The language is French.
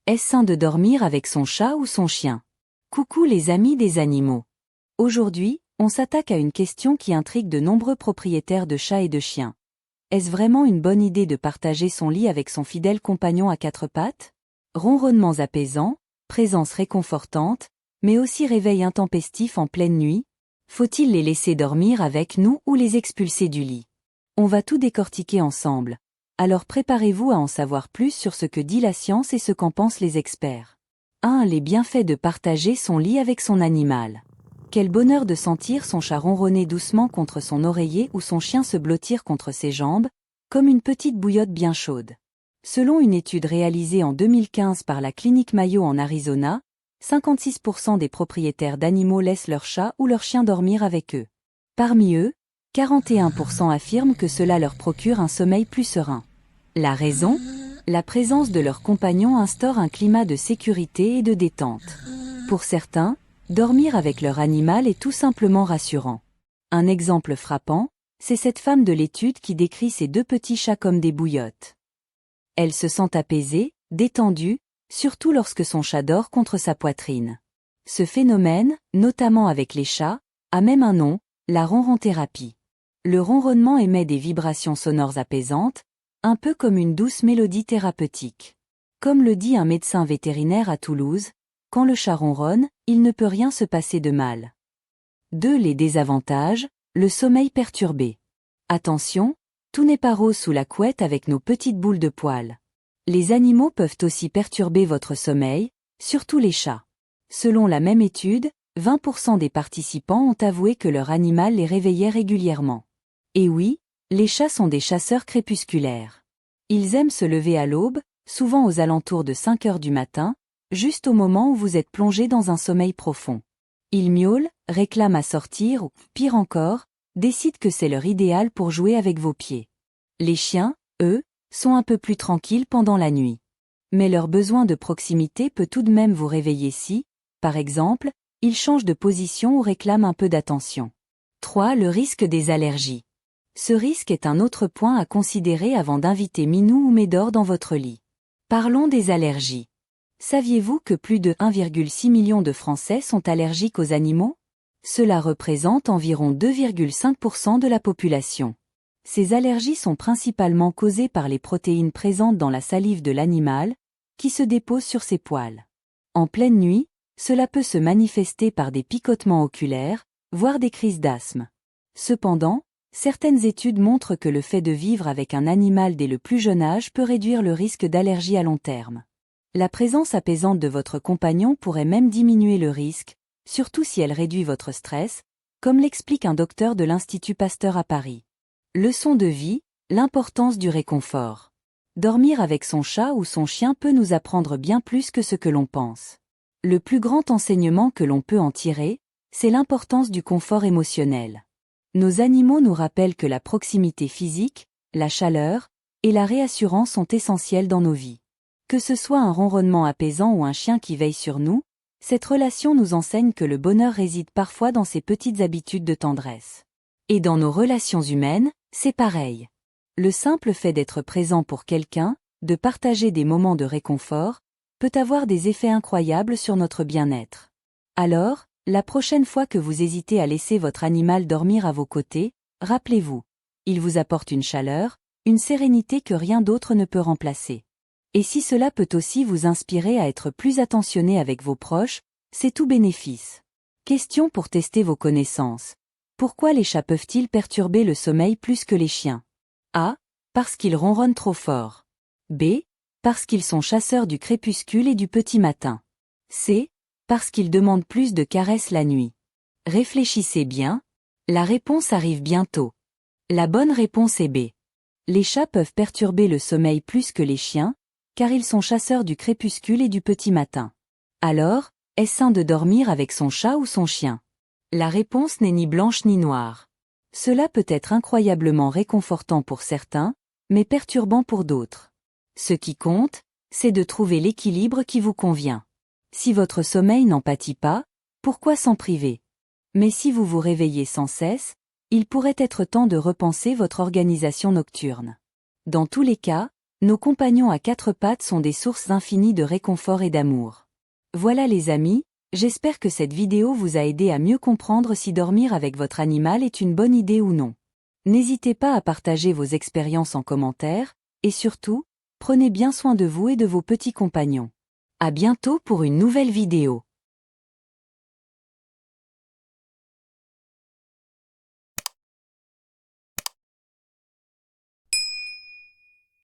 Est-ce sain de dormir avec son chat ou son chien? Coucou les amis des animaux. Aujourd'hui, on s'attaque à une question qui intrigue de nombreux propriétaires de chats et de chiens. Est-ce vraiment une bonne idée de partager son lit avec son fidèle compagnon à quatre pattes? Ronronnements apaisants, présence réconfortante, mais aussi réveil intempestif en pleine nuit? Faut-il les laisser dormir avec nous ou les expulser du lit? On va tout décortiquer ensemble. Alors préparez-vous à en savoir plus sur ce que dit la science et ce qu'en pensent les experts. 1. Les bienfaits de partager son lit avec son animal. Quel bonheur de sentir son chat ronronner doucement contre son oreiller ou son chien se blottir contre ses jambes, comme une petite bouillotte bien chaude. Selon une étude réalisée en 2015 par la clinique Mayo en Arizona, 56% des propriétaires d'animaux laissent leur chat ou leur chien dormir avec eux. Parmi eux, 41% affirment que cela leur procure un sommeil plus serein. La raison? La présence de leur compagnon instaure un climat de sécurité et de détente. Pour certains, dormir avec leur animal est tout simplement rassurant. Un exemple frappant, c'est cette femme de l'étude qui décrit ses deux petits chats comme des bouillottes. Elle se sent apaisée, détendue, surtout lorsque son chat dort contre sa poitrine. Ce phénomène, notamment avec les chats, a même un nom, la ronron-thérapie. Le ronronnement émet des vibrations sonores apaisantes, un peu comme une douce mélodie thérapeutique. Comme le dit un médecin vétérinaire à Toulouse, quand le chat ronronne, il ne peut rien se passer de mal. 2. Les désavantages, le sommeil perturbé. Attention, tout n'est pas rose sous la couette avec nos petites boules de poils. Les animaux peuvent aussi perturber votre sommeil, surtout les chats. Selon la même étude, 20% des participants ont avoué que leur animal les réveillait régulièrement. Et oui, les chats sont des chasseurs crépusculaires. Ils aiment se lever à l'aube, souvent aux alentours de 5 heures du matin, juste au moment où vous êtes plongé dans un sommeil profond. Ils miaulent, réclament à sortir ou, pire encore, décident que c'est l'heure idéale pour jouer avec vos pieds. Les chiens, eux, sont un peu plus tranquilles pendant la nuit. Mais leur besoin de proximité peut tout de même vous réveiller si, par exemple, ils changent de position ou réclament un peu d'attention. 3. Le risque des allergies. Ce risque est un autre point à considérer avant d'inviter Minou ou Médor dans votre lit. Parlons des allergies. Saviez-vous que plus de 1,6 million de Français sont allergiques aux animaux? Cela représente environ 2,5% de la population. Ces allergies sont principalement causées par les protéines présentes dans la salive de l'animal, qui se déposent sur ses poils. En pleine nuit, cela peut se manifester par des picotements oculaires, voire des crises d'asthme. Cependant, certaines études montrent que le fait de vivre avec un animal dès le plus jeune âge peut réduire le risque d'allergie à long terme. La présence apaisante de votre compagnon pourrait même diminuer le risque, surtout si elle réduit votre stress, comme l'explique un docteur de l'Institut Pasteur à Paris. Leçon de vie, l'importance du réconfort. Dormir avec son chat ou son chien peut nous apprendre bien plus que ce que l'on pense. Le plus grand enseignement que l'on peut en tirer, c'est l'importance du confort émotionnel. Nos animaux nous rappellent que la proximité physique, la chaleur et la réassurance sont essentielles dans nos vies. Que ce soit un ronronnement apaisant ou un chien qui veille sur nous, cette relation nous enseigne que le bonheur réside parfois dans ces petites habitudes de tendresse. Et dans nos relations humaines, c'est pareil. Le simple fait d'être présent pour quelqu'un, de partager des moments de réconfort, peut avoir des effets incroyables sur notre bien-être. Alors, la prochaine fois que vous hésitez à laisser votre animal dormir à vos côtés, rappelez-vous, il vous apporte une chaleur, une sérénité que rien d'autre ne peut remplacer. Et si cela peut aussi vous inspirer à être plus attentionné avec vos proches, c'est tout bénéfice. Question pour tester vos connaissances. Pourquoi les chats peuvent-ils perturber le sommeil plus que les chiens? A. Parce qu'ils ronronnent trop fort. B. Parce qu'ils sont chasseurs du crépuscule et du petit matin. C. Parce qu'ils demandent plus de caresses la nuit. Réfléchissez bien. La réponse arrive bientôt. La bonne réponse est B. Les chats peuvent perturber le sommeil plus que les chiens, car ils sont chasseurs du crépuscule et du petit matin. Alors, est-ce sain de dormir avec son chat ou son chien? La réponse n'est ni blanche ni noire. Cela peut être incroyablement réconfortant pour certains, mais perturbant pour d'autres. Ce qui compte, c'est de trouver l'équilibre qui vous convient. Si votre sommeil n'en pâtit pas, pourquoi s'en priver? Mais si vous vous réveillez sans cesse, il pourrait être temps de repenser votre organisation nocturne. Dans tous les cas, Nos compagnons à quatre pattes sont des sources infinies de réconfort et d'amour. Voilà les amis, j'espère que cette vidéo vous a aidé à mieux comprendre si dormir avec votre animal est une bonne idée ou non. N'hésitez pas à partager vos expériences en commentaire, et surtout, prenez bien soin de vous et de vos petits compagnons. À bientôt pour une nouvelle vidéo.